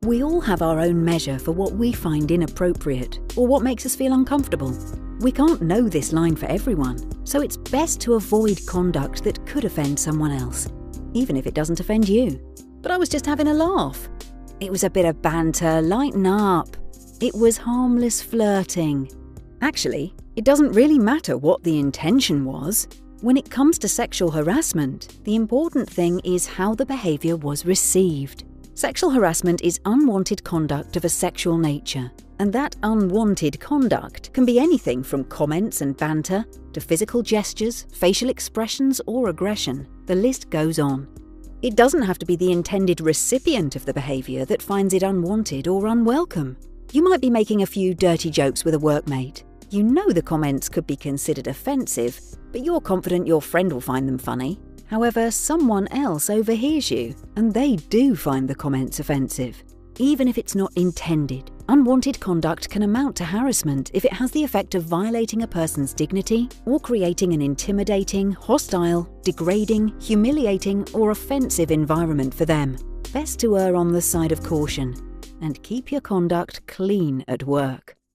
We all have our own measure for what we find inappropriate or what makes us feel uncomfortable. We can't know this line for everyone, so it's best to avoid conduct that could offend someone else, even if it doesn't offend you. But I was just having a laugh. It was a bit of banter, lighten up. It was harmless flirting. Actually, it doesn't really matter what the intention was. When it comes to sexual harassment, the important thing is how the behavior was received. Sexual harassment is unwanted conduct of a sexual nature, and that unwanted conduct can be anything from comments and banter to physical gestures, facial expressions, or aggression. The list goes on. It doesn't have to be the intended recipient of the behavior that finds it unwanted or unwelcome. You might be making a few dirty jokes with a workmate. You know the comments could be considered offensive, but you're confident your friend will find them funny. However, someone else overhears you, and they do find the comments offensive. Even if it's not intended, unwanted conduct can amount to harassment if it has the effect of violating a person's dignity or creating an intimidating, hostile, degrading, humiliating, or offensive environment for them. Best to err on the side of caution and keep your conduct clean at work.